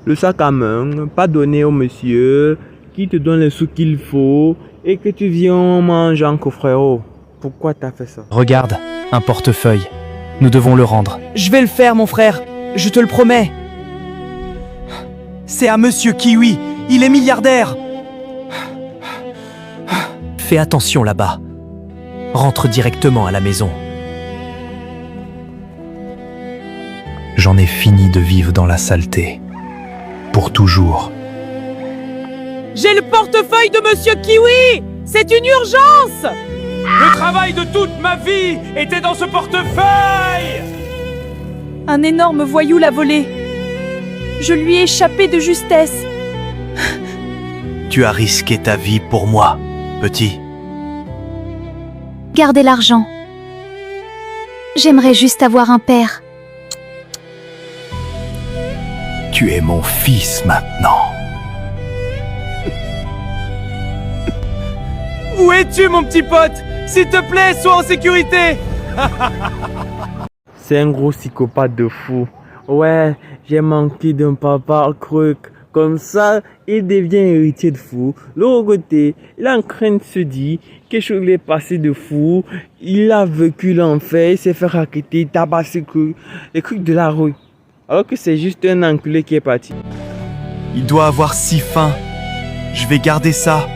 le sac à main, pas donné au monsieur, qui te donne les sous qu'il faut et que tu viens manger en frérot. Pourquoi t'as fait ça? Regarde, un portefeuille. Nous devons le rendre. Je vais le faire, mon frère. Je te le promets. C'est à Monsieur Kiwi. Il est milliardaire. Fais attention là-bas. Rentre directement à la maison. J'en ai fini de vivre dans la saleté. Pour toujours. J'ai le portefeuille de Monsieur Kiwi. C'est une urgence. Le travail de toute ma vie était dans ce portefeuille! Un énorme voyou l'a volé. Je lui ai échappé de justesse. Tu as risqué ta vie pour moi, petit. Gardez l'argent. J'aimerais juste avoir un père. Tu es mon fils maintenant. Où es-tu, mon petit pote? S'il te plaît, sois en sécurité. C'est un gros psychopathe de fou. Ouais, j'ai manqué d'un papa crook. Comme ça, il devient héritier de fou. L'autre côté, il est en train de se dire quelque chose lui est passé de fou. Il a vécu l'enfer, il s'est fait raqueter, tabasser les trucs de la rue. Alors que c'est juste un enculé qui est parti. Il doit avoir si faim. Je vais garder ça.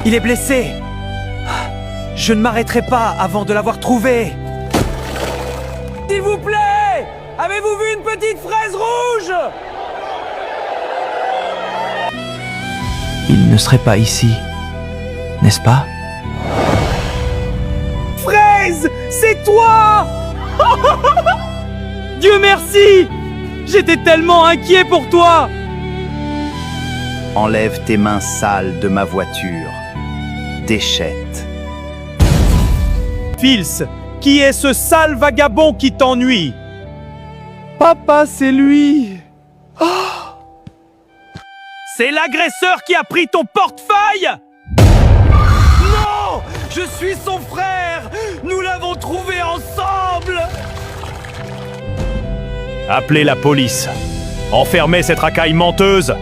Il est blessé. Je ne m'arrêterai pas avant de l'avoir trouvé. S'il vous plaît, avez-vous vu une petite fraise rouge? Il ne serait pas ici, n'est-ce pas? Fraise, c'est toi! Dieu merci! J'étais tellement inquiet pour toi! Enlève tes mains sales de ma voiture. Déchette. Fils, qui est ce sale vagabond qui t'ennuie? Papa, c'est lui! C'est l'agresseur qui a pris ton portefeuille? Non! Je suis son frère! Nous l'avons trouvé ensemble! Appelez la police. Enfermez cette racaille menteuse.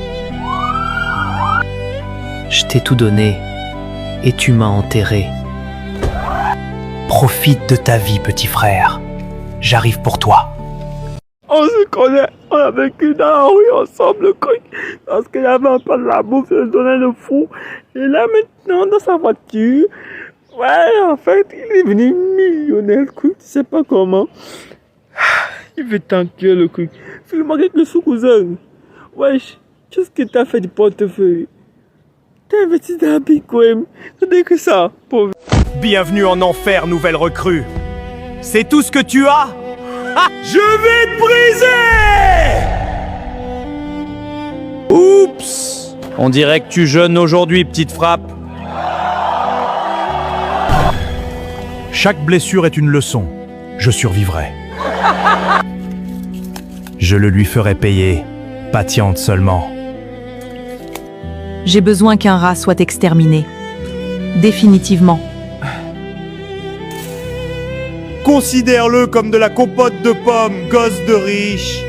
Je t'ai tout donné et tu m'as enterré. Profite de ta vie, petit frère. J'arrive pour toi. On se connaît, on a vécu dans la rue ensemble, le truc. Parce qu'il avait un peu de la bouffe, je le donnais le fou. Et là maintenant, dans sa voiture, ouais, en fait, il est devenu millionnaire, le truc, tu sais pas comment. Il veut tanker le truc. File-moi quelques sous, cousin. Wesh, qu'est-ce que t'as fait du portefeuille? T'as investi dans la Bitcoin. C'est dès que ça, pauvre. Bienvenue en enfer, nouvelle recrue. C'est tout ce que tu as? Ah, je vais te briser! Oups! On dirait que tu jeûnes aujourd'hui, petite frappe. Chaque blessure est une leçon. Je survivrai. Je le lui ferai payer. Patiente seulement. J'ai besoin qu'un rat soit exterminé. Définitivement. Considère-le comme de la compote de pommes, gosse de riche.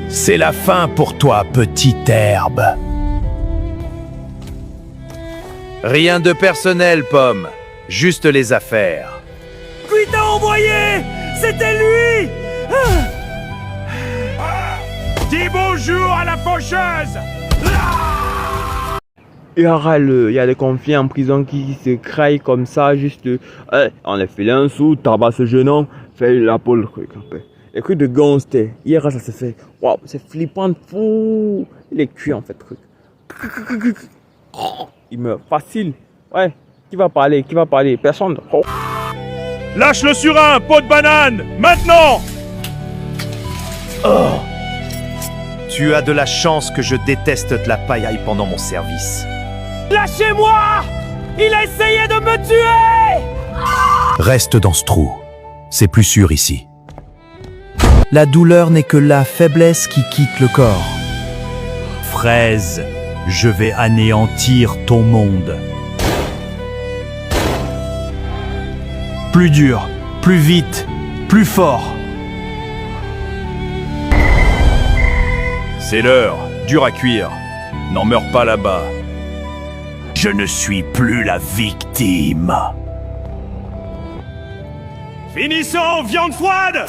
C'est la fin pour toi, petite herbe. Rien de personnel, Pomme. Juste les affaires. Qui t'a envoyé? C'était lui! Dis bonjour à la faucheuse! Il y a des conflits en prison qui se créent comme ça, juste, on a filé un sou, tabac ce jeune homme, fait la peau, le truc, un peu. Les trucs de gangster, hier ça s'est fait, waouh, c'est flippant de fou, il est cuit en fait, truc. Il meurt facile, ouais, qui va parler, personne. Oh. Lâche le surin, pot de banane, maintenant! Oh. Tu as de la chance que je déteste de la paillaille pendant mon service. Lâchez-moi! Il a essayé de me tuer! Reste dans ce trou. C'est plus sûr ici. La douleur n'est que la faiblesse qui quitte le corps. Fraise, je vais anéantir ton monde. Plus dur, plus vite, plus fort. C'est l'heure, dur à cuire. N'en meurs pas là-bas. Je ne suis plus la victime. Finissons, viande froide!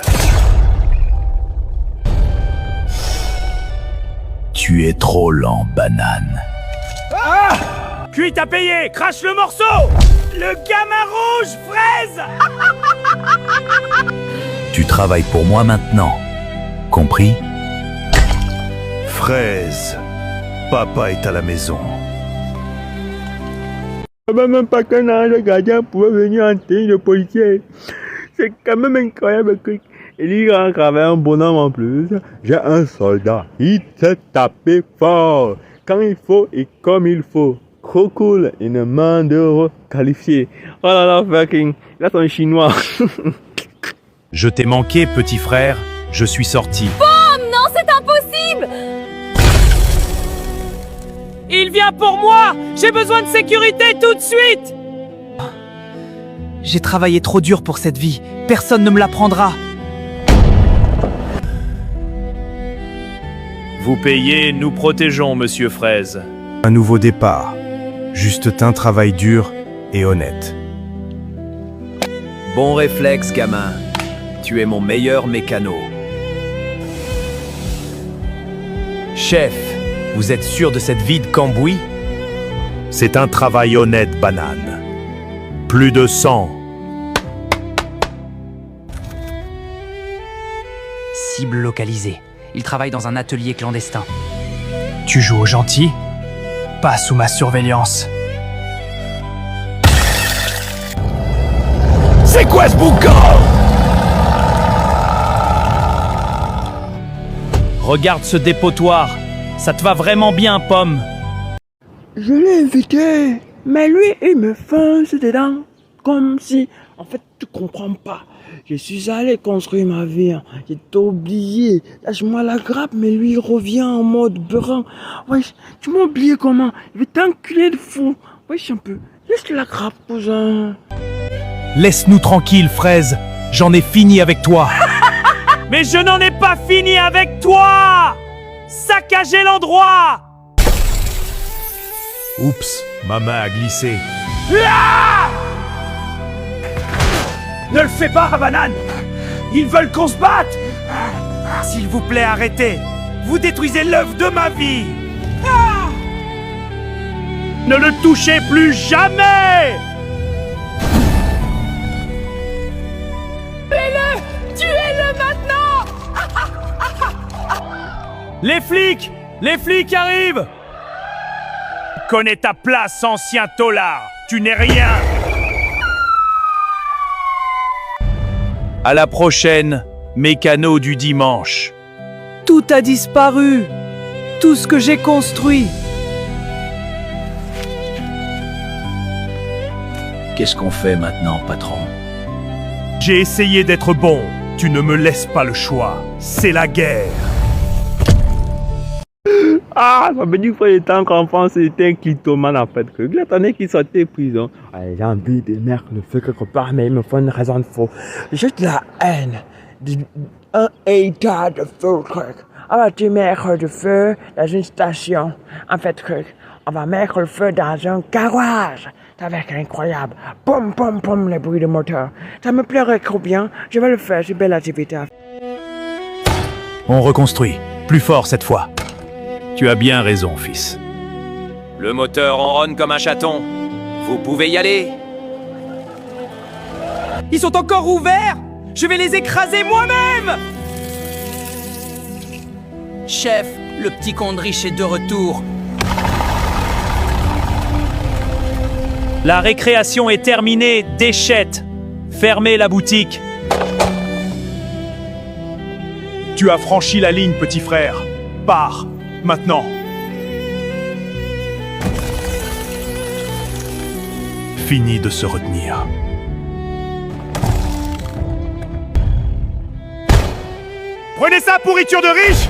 Tu es trop lent, banane. Cuit à payer, crache le morceau! Le gamin rouge, fraise! Tu travailles pour moi maintenant. Compris? Fraise, papa est à la maison. Même pas qu'un ange gardien pouvait venir en tenue de policier. C'est quand même incroyable que il rentre avec un bonhomme en plus. J'ai un soldat. Il s'est tapé fort. Quand il faut et comme il faut. Trop cool. Une main d'œuvre qualifiée. Oh là là, fucking. Là, c'est un chinois. Je t'ai manqué, petit frère. Je suis sorti. Non, c'est impossible! Il vient pour moi! J'ai besoin de sécurité tout de suite! J'ai travaillé trop dur pour cette vie. Personne ne me l'apprendra. Vous payez, nous protégeons, monsieur Fraise. Un nouveau départ. Juste un travail dur et honnête. Bon réflexe, gamin. Tu es mon meilleur mécano. Chef, vous êtes sûr de cette vie de cambouis? C'est un travail honnête, banane. Plus de sang. Cible localisée. Il travaille dans un atelier clandestin. Tu joues au gentil? Pas sous ma surveillance. C'est quoi ce boucan? Regarde ce dépotoir. Ça te va vraiment bien, Pomme. Je l'ai invité. Mais lui, il me fonce dedans. Comme si... En fait, tu comprends pas. Je suis allé construire ma vie. J'ai oublié. Lâche-moi la grappe, mais lui, il revient en mode beurre. Wesh, tu m'as oublié comment? Il veut t'enculer de fou. Wesh, un peu. Laisse la grappe, cousin. Laisse-nous tranquille, Fraise. J'en ai fini avec toi. Mais je n'en ai pas fini avec toi! Saccagez l'endroit! Oups, ma main a glissé. Ne le fais pas, banane! Ils veulent qu'on se batte! S'il vous plaît, arrêtez! Vous détruisez l'œuvre de ma vie! Ne le touchez plus jamais! Tuez-le maintenant! Les flics! Les flics arrivent! Connais ta place, ancien tolard! Tu n'es rien! À la prochaine, mécano du dimanche. Tout a disparu. Tout ce que j'ai construit. Qu'est-ce qu'on fait maintenant, patron? J'ai essayé d'être bon. Tu ne me laisses pas le choix. C'est la guerre. Ah, ça veut dire que les temps qu'enfant, c'était un clitomane en fait. Il attendait qu'il sortait de prison. Allez, j'ai envie de mettre le feu quelque part, mais il me faut une raison de faux. Juste la haine d'un état de feu, truc. On va tu mettre le feu dans une station. En fait, truc. On va mettre le feu dans un garage. Ça va être incroyable. Pom, pom, pom, le bruit de moteur. Ça me plairait trop bien. Je vais le faire, c'est une belle activité à faire. On reconstruit. Plus fort cette fois. Tu as bien raison, fils. Le moteur ronronne comme un chaton. Vous pouvez y aller. Ils sont encore ouverts. Je vais les écraser moi-même. Chef, le petit Condriche est de retour. La récréation est terminée, déchette. Fermez la boutique. Tu as franchi la ligne, petit frère. Pars, maintenant. Fini de se retenir. Prenez ça, pourriture de riche!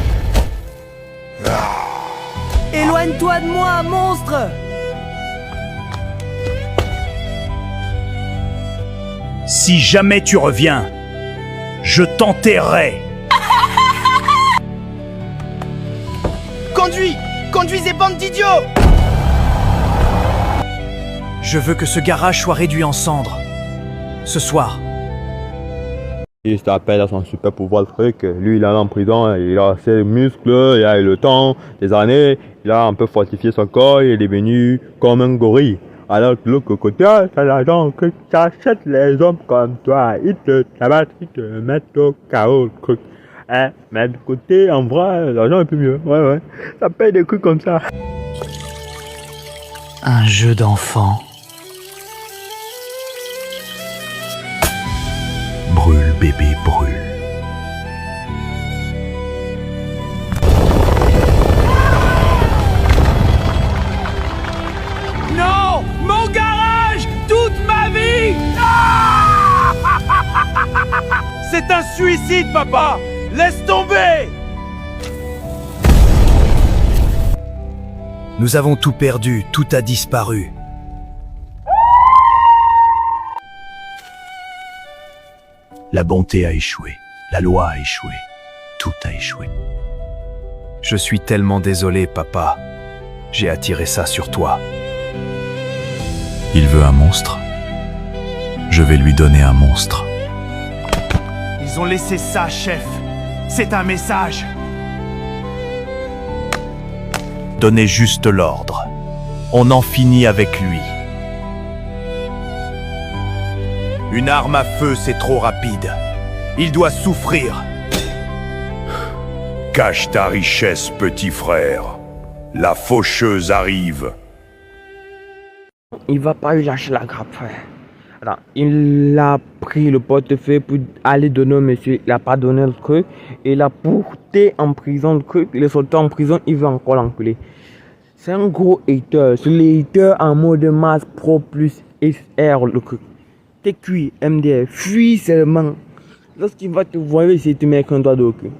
Éloigne-toi de moi, monstre. Si jamais tu reviens, je t'enterrerai. Conduisez, bande d'idiots! Je veux que ce garage soit réduit en cendres. Ce soir. Il s'appelle à son super pouvoir le truc. Lui, il est en prison, il a ses muscles, il a eu le temps, des années, il a un peu fortifié son corps, il est devenu comme un gorille. Alors que l'autre côté, c'est l'argent que t'achètes les hommes comme toi. Ils te tabassent, ils te mettent au chaos, le truc. Hein? Mais de côté, en vrai, l'argent est plus mieux. Ouais. Ça paye des trucs comme ça. Un jeu d'enfant. Brûle, bébé, brûle. Non! Mon garage! Toute ma vie! C'est un suicide, papa! Laisse tomber! Nous avons tout perdu, tout a disparu. La bonté a échoué. La loi a échoué. Tout a échoué. Je suis tellement désolé, papa. J'ai attiré ça sur toi. Il veut un monstre. Je vais lui donner un monstre. Ils ont laissé ça, chef. C'est un message. Donnez juste l'ordre. On en finit avec lui. Une arme à feu, c'est trop rapide. Il doit souffrir. Cache ta richesse, petit frère. La faucheuse arrive. Il va pas lui lâcher la grappe, frère. Alors, il a pris le portefeuille pour aller donner au monsieur. Il a pas donné le truc. Il a porté en prison le truc. Il est sorti en prison. Il veut encore l'enculer. C'est un gros hater. C'est le hater en mode masse pro plus SR le truc. T'es cuit, MDF. Fuis seulement. Lorsqu'il va te voir, il te met un doigt de cul.